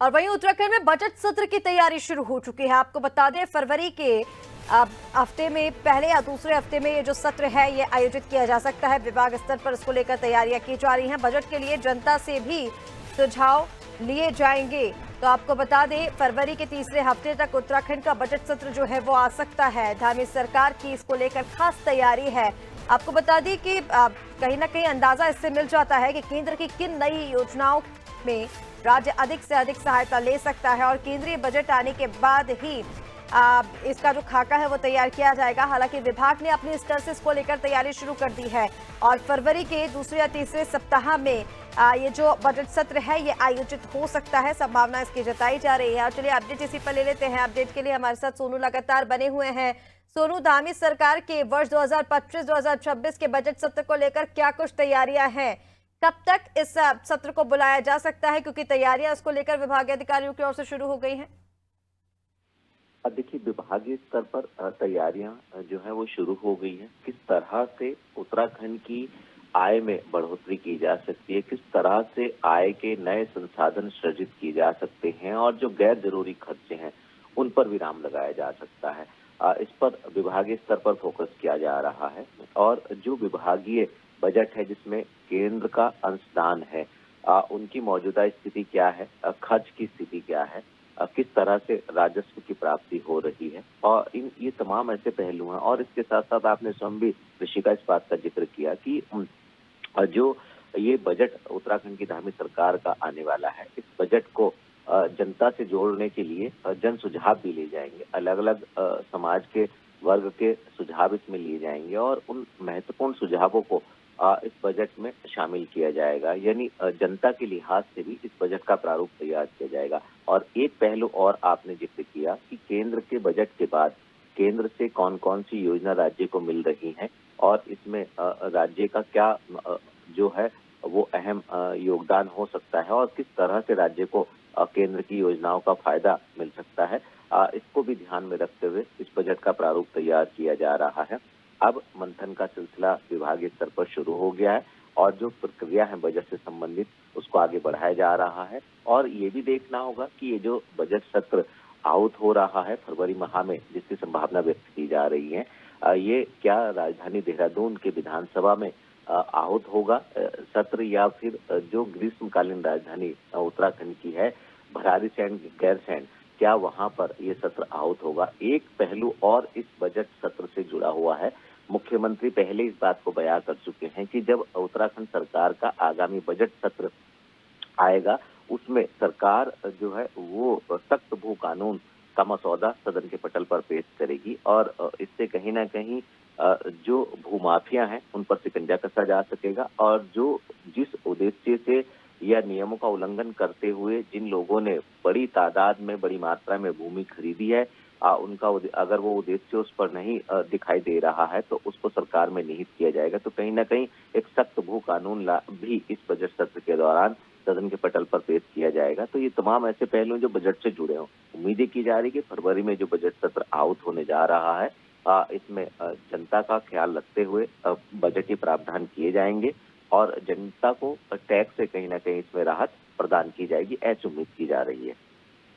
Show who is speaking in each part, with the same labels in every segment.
Speaker 1: और वहीं उत्तराखंड में बजट सत्र की तैयारी शुरू हो चुकी है। आपको बता दें, फरवरी के हफ्ते में, पहले या दूसरे हफ्ते में ये जो सत्र है ये आयोजित किया जा सकता है। विभाग स्तर पर इसको लेकर तैयारियां की जा रही हैं। बजट के लिए जनता से भी सुझाव लिए जाएंगे। तो आपको बता दें, फरवरी के तीसरे हफ्ते तक उत्तराखंड का बजट सत्र जो है वो आ सकता है। धामी सरकार की इसको लेकर खास तैयारी है। आपको बता दें कि कहीं ना कहीं अंदाजा इससे मिल जाता है कि केंद्र की किन नई योजनाओं में राज्य अधिक से अधिक सहायता ले सकता है और केंद्रीय बजट आने के बाद ही इसका जो खाका है वो तैयार किया जाएगा। हालांकि विभाग ने अपनी स्तर से इसको लेकर तैयारी शुरू कर दी है और फरवरी के दूसरे या तीसरे सप्ताह में ये जो बजट सत्र है ये आयोजित हो सकता है। संभावना इसकी जताई जा रही है। और चलिए अपडेट इसी पर ले लेते हैं। अपडेट के लिए हमारे साथ सोनू लगातार बने हुए हैं। सोनू, धामी सरकार के वर्ष 2025-2026 के बजट सत्र को लेकर क्या कुछ तैयारियां हैं? कब तक इस सत्र को बुलाया जा सकता है, क्योंकि तैयारियां इसको लेकर विभागीय अधिकारियों की ओर से शुरू हो गई हैं?
Speaker 2: देखिए, विभागीय स्तर पर तैयारियां जो है वो शुरू हो गई हैं। किस तरह से उत्तराखंड की आय में बढ़ोतरी की जा सकती है, किस तरह से आय के नए संसाधन सृजित किए जा सकते हैं और जो गैर जरूरी खर्चे हैं उन पर विराम लगाया जा सकता है, इस पर विभागीय स्तर पर फोकस किया जा रहा है। और जो विभागीय बजट है जिसमें केंद्र का अंशदान है, उनकी मौजूदा स्थिति क्या है, खर्च की स्थिति क्या है, किस तरह से राजस्व की प्राप्ति हो रही है, और ये तमाम ऐसे पहलू हैं। और इसके साथ साथ आपने स्वयं भी ऋषिका इस बात का जिक्र किया कि जो ये बजट उत्तराखंड की धामी सरकार का आने वाला है, इस बजट को जनता से जोड़ने के लिए जन सुझाव भी ले जाएंगे। अलग अलग समाज के वर्ग के सुझाव इसमें लिए जाएंगे और उन महत्वपूर्ण सुझावों को इस बजट में शामिल किया जाएगा। यानी जनता के लिहाज से भी इस बजट का प्रारूप तैयार किया जाएगा। और एक पहलू और आपने जिक्र किया कि केंद्र के बजट के बाद केंद्र से कौन कौन सी योजना राज्य को मिल रही है और इसमें राज्य का क्या जो है वो अहम योगदान हो सकता है और किस तरह से राज्य को केंद्र की योजनाओं का फायदा मिल सकता है, इसको भी ध्यान में रखते हुए इस बजट का प्रारूप तैयार किया जा रहा है। अब मंथन का सिलसिला विभागीय स्तर पर शुरू हो गया है और जो प्रक्रिया है बजट से संबंधित उसको आगे बढ़ाया जा रहा है। और ये भी देखना होगा कि ये जो बजट सत्र आहूत हो रहा है फरवरी माह में, जिसकी संभावना व्यक्त की जा रही है, ये क्या राजधानी देहरादून के विधानसभा में आहूत होगा सत्र, या फिर जो ग्रीष्मकालीन राजधानी उत्तराखंड की है भराड़ीसैंण गैरसैंण, क्या वहां पर ये सत्र आहूत होगा? एक पहलू और इस बजट सत्र से जुड़ा हुआ है। मुख्यमंत्री पहले इस बात को बयां कर चुके हैं कि जब उत्तराखंड सरकार का आगामी बजट सत्र आएगा उसमें सरकार जो है वो सख्त भू कानून का मसौदा सदन के पटल पर पेश करेगी और इससे कहीं ना कहीं जो भूमाफिया हैं उन पर शिकंजा कसा जा सकेगा। और जो जिस उद्देश्य से या नियमों का उल्लंघन करते हुए जिन लोगों ने बड़ी तादाद में बड़ी मात्रा में भूमि खरीदी है, उनका अगर वो उद्देश्य उस पर नहीं दिखाई दे रहा है तो उसको सरकार में निहित किया जाएगा। तो कहीं ना कहीं एक सख्त भू कानून भी इस बजट सत्र के दौरान सदन के पटल पर पेश किया जाएगा। तो ये तमाम ऐसे पहलू जो बजट से जुड़े हों, उम्मीदें की जा रही है कि फरवरी में जो बजट सत्र आहूत होने जा रहा है इसमें जनता का ख्याल रखते हुए बजटीय प्रावधान किए जाएंगे और जनता को टैक्स से कहीं ना कहीं इसमें राहत प्रदान की जाएगी, ऐसी उम्मीद की जा रही है।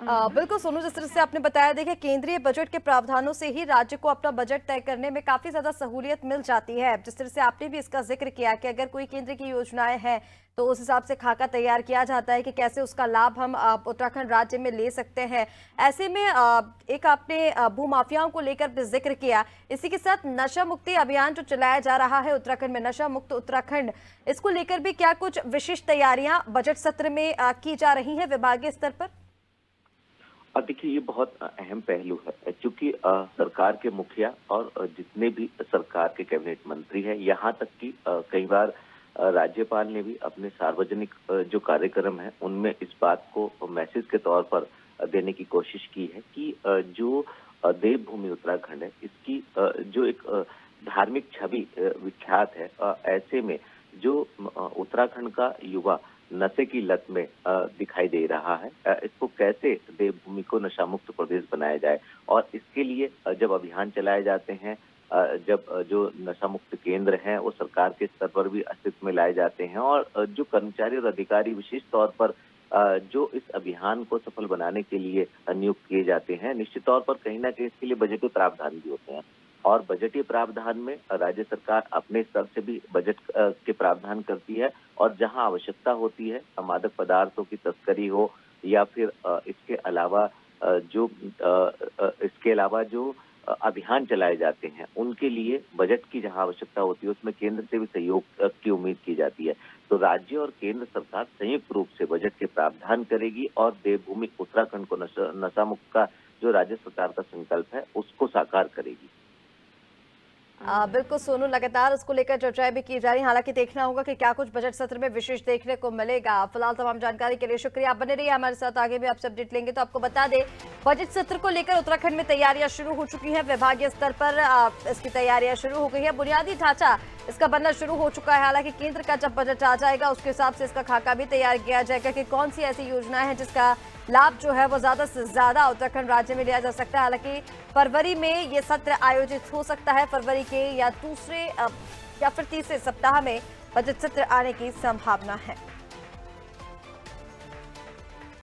Speaker 1: बिल्कुल सोनू, जिस तरह से आपने बताया, देखिए केंद्रीय बजट के प्रावधानों से ही राज्य को अपना बजट तय करने में काफी ज्यादा सहूलियत मिल जाती है। जिस तरह से आपने भी इसका जिक्र किया कि अगर कोई केंद्र की योजनाएं हैं तो उस हिसाब से खाका तैयार किया जाता है कि कैसे उसका लाभ हम उत्तराखंड राज्य में ले सकते हैं। ऐसे में एक आपने भूमाफियाओं को लेकर भी जिक्र किया। इसी के साथ नशा मुक्ति अभियान जो चलाया जा रहा है उत्तराखंड में, नशा मुक्त उत्तराखंड, इसको लेकर भी क्या कुछ विशिष्ट तैयारियां बजट सत्र में की जा रही है विभागीय स्तर पर?
Speaker 2: देखिए, ये बहुत अहम पहलू है क्योंकि सरकार के मुखिया और जितने भी सरकार के कैबिनेट मंत्री हैं, यहाँ तक कि कई बार राज्यपाल ने भी अपने सार्वजनिक जो कार्यक्रम है उनमें इस बात को मैसेज के तौर पर देने की कोशिश की है कि जो देवभूमि उत्तराखंड है इसकी जो एक धार्मिक छवि विख्यात है, ऐसे में जो उत्तराखंड का युवा नशे की लत में दिखाई दे रहा है, इसको कैसे देवभूमि को नशा मुक्त प्रदेश बनाया जाए। और इसके लिए जब अभियान चलाए जाते हैं, जब जो नशा मुक्त केंद्र हैं वो सरकार के स्तर पर भी अस्तित्व में लाए जाते हैं और जो कर्मचारी और अधिकारी विशेष तौर पर जो इस अभियान को सफल बनाने के लिए नियुक्त किए जाते हैं। निश्चित तौर पर कहीं ना कहीं इसके लिए बजटीय प्रावधान भी होते हैं और बजटीय प्रावधान में राज्य सरकार अपने स्तर से भी बजट के प्रावधान करती है और जहां आवश्यकता होती है मादक पदार्थों की तस्करी हो या फिर इसके अलावा जो अभियान चलाए जाते हैं उनके लिए बजट की जहां आवश्यकता होती है उसमें केंद्र से भी सहयोग की उम्मीद की जाती है। तो राज्य और केंद्र सरकार संयुक्त रूप से बजट के प्रावधान करेगी और देवभूमि उत्तराखंड को नशा मुक्त का जो राज्य सरकार का संकल्प है उसको साकार करेगी।
Speaker 1: बिल्कुल सोनू, लगातार इसको लेकर चर्चाएं भी की जा रही हैं। हालांकि देखना होगा कि क्या कुछ बजट सत्र में विशेष देखने को मिलेगा। फिलहाल तमाम जानकारी के लिए शुक्रिया। बने रहिए हमारे साथ, आगे भी आपसे अपडेट लेंगे। तो आपको बता दें, बजट सत्र को लेकर उत्तराखंड में तैयारियां शुरू हो चुकी हैं। विभागीय स्तर पर इसकी तैयारियां शुरू हो गई है। बुनियादी ढांचा इसका बनना शुरू हो चुका है। हालांकि केंद्र का जब बजट आ जाएगा उसके हिसाब से इसका खाका भी तैयार किया जाएगा कि कौन सी ऐसी योजनाएं हैं जिसका लाभ जो है वो ज्यादा से ज्यादा उत्तराखंड राज्य में लिया जा सकता है। हालांकि फरवरी में ये सत्र आयोजित हो सकता है। फरवरी के या दूसरे या फिर तीसरे सप्ताह में बजट सत्र आने की संभावना है।